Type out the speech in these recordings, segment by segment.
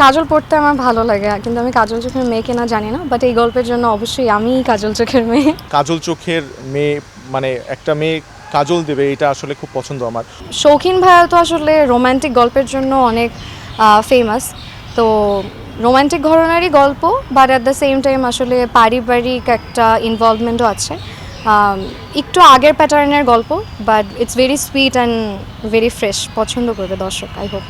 কাজল পড়তে আমার ভালো লাগে, কিন্তু আমি কাজল চোখের মেয়ে কিনা জানি না, বাট এই গল্পের জন্য অবশ্যই আমি কাজল চোখের মেয়ে। কাজল চোখের মেয়ে মানে একটা মেয়ে কাজল দেবে, এটা আসলে খুব পছন্দ আমার। শৌখিন ভাইয়া তো আসলে রোমান্টিক গল্পের জন্য অনেক ফেমাস, তো রোমান্টিক ঘরানারই গল্প, but at the same time আসলে পারিবারিক একটা ইনভলভমেন্টও আছে। একটু আগের প্যাটার্নের গল্প, but it's very sweet and very fresh. পছন্দ করবে দর্শক, আই হোপ।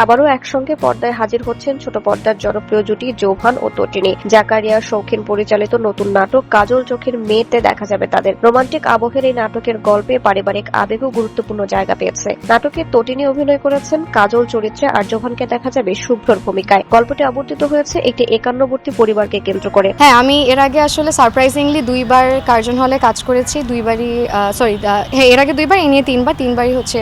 আবারও একসঙ্গে পর্দায় হাজির হচ্ছেন ছোট পর্দার জনপ্রিয় জুটি জোভান ও তটিনী। জাকারিয়া শৌখিন পরিচালিত নতুন নাটক কাজল চোখের মেয়েতে দেখা যাবে তাদের। রোমান্টিক আবহের এই নাটকের গল্পে পারিবারিক আবেগও গুরুত্বপূর্ণ জায়গা পেয়েছে। নাটকে তটিনী অভিনয় করেছেন কাজল চরিত্রে, আর জোভানকে দেখা যাবে শুভ্রর ভূমিকায়। গল্পটি আবর্তিত হয়েছে একটি একান্নবর্তী পরিবারকে কেন্দ্র করে। হ্যাঁ, আমি এর আগে আসলে সারপ্রাইজিংলি 2বার কার্জন হলে কাজ করেছি, 2বারই হ্যাঁ, এর আগে 2বার, এই নিয়ে 3বারই হচ্ছে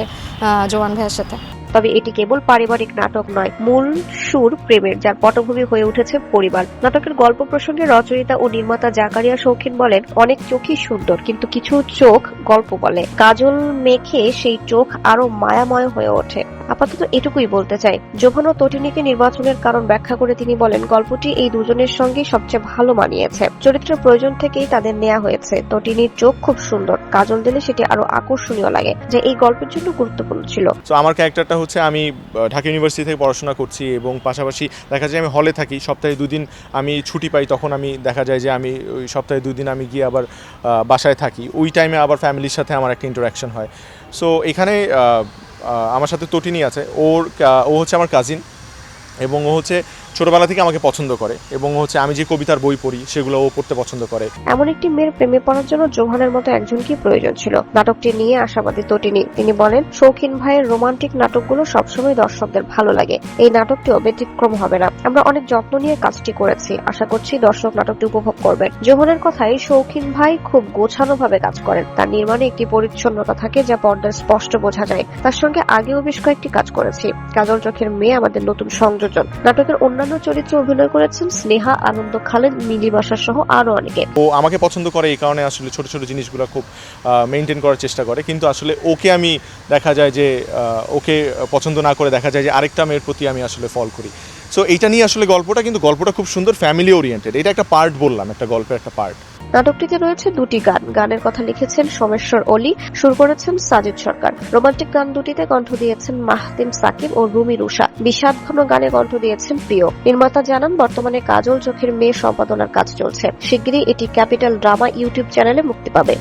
জোয়ান ভাইয়ের সাথে। তবে এটি কেবল পারিবারিক নাটক নয়, মূল সুর প্রেমের, যার পটভূমি হয়ে উঠেছে পরিবার। নাটকের গল্প প্রসঙ্গে রচয়িতা ও নির্মাতা জাকারিয়া শৌখিন বলেন, অনেক চোখই সুন্দর, কিন্তু কিছু চোখ গল্প বলে। কাজল মেখে সেই চোখ আরো মায়াময় হয়ে ওঠে। আপাতত এটুকুই বলতে চাই। জোভান ও তটিনীকে নির্বাচনের কারণ ব্যাখ্যা করে তিনি বলেন, গল্পটি এই দুজনের সঙ্গে সবচেয়ে ভালো মানিয়েছে। চরিত্রের প্রয়োজন থেকেই তাদের নেওয়া হয়েছে। তটিনীর চোখ খুব সুন্দর, কাজল দিলে সেটি আরো আকর্ষণীয় লাগে, যা এই গল্পের জন্য গুরুত্বপূর্ণ ছিল। তো আমার ক্যারেক্টারটা হচ্ছে, আমি ঢাকা ইউনিভার্সিটি থেকে পড়াশোনা করছি এবং পাশাপাশি দেখা যায় আমি হলে থাকি। সপ্তাহে 2 দিন আমি ছুটি পাই, তখন আমি দেখা যায় যে আমি ওই সপ্তাহে 2 দিন আমি গিয়ে আবার বাসায় থাকি। ওই টাইমে আবার ফ্যামিলির সাথে আমার একটা ইন্টারাকশন হয়। সো এখানে আমার সাথে তটিনী আছে, ও হচ্ছে আমার কাজিন, এবং ও হচ্ছে ছোটবেলা থেকে আমাকে পছন্দ করে, এবং হচ্ছে আমি যে কবিতার বই পড়ি সেগুলো ও পড়তে পছন্দ করে। এমন একটি মেয়ের প্রেমে পড়ার জন্য জোভানের মতো একজনকে প্রয়োজন ছিল। নাটকটি নিয়ে আশাবাদী তটিনী। তিনি বলেন, শৌখিন ভাইয়ের রোমান্টিক নাটকগুলো সবসময় দর্শকদের ভালো লাগে। এই নাটকটিও ব্যতিক্রম হবে না। আমরা অনেক যত্ন নিয়ে কাজটি করেছি, আশা করছি দর্শক নাটকটি উপভোগ করবেন। জোভানের কথায়, শৌখিন ভাই খুব গোছানো ভাবে কাজ করেন। তার নির্মাণে একটি পরিচ্ছন্নতা থাকে যা পর্দায় স্পষ্ট বোঝা যায়। তার সঙ্গে আগেও বেশ কয়েকটি কাজ করেছি। কাজল চোখের মেয়ে আমাদের নতুন সংযোজন। নাটকের অন্যান্য চরিত্রে অভিনয় করেছেন স্নেহা, আনন্দ খালেদ, নীলিমাশা সহ আরো অনেকে। ও আমাকে পছন্দ করে এই কারণে আসলে ছোট ছোট জিনিসগুলো খুব মেনটেন করার চেষ্টা করে, কিন্তু আসলে ওকে আমি দেখা যায় যে ওকে পছন্দ না করে দেখা যায় যে আরেকটা মেয়ের প্রতি আমি আসলে ফল করি। সো এইটা নিয়ে আসলে গল্পটা, কিন্তু গল্পটা খুব সুন্দর, ফ্যামিলি ওরিয়েন্টেড। এটা একটা পার্ট বললাম, একটা গল্পের একটা পার্ট। নাটকটিতে রয়েছে 2টি গান। গানের কথা লিখেছেন সোমেশ্বর অলি, সুর করেছেন সাজিদ সরকার। রোমান্টিক গান দুটিতে কণ্ঠ দিয়েছেন মাহতিম সাকিব ও রুমি রুষা। বিষাদঘন গানে কণ্ঠ দিয়েছেন প্রিয়। নির্মাতা জানান, বর্তমানে কাজল চোখের মেয়ে সম্পাদনার কাজ চলছে। শিগগিরই এটি ক্যাপিটাল ড্রামা ইউটিউব চ্যানেলে মুক্তি পাবে।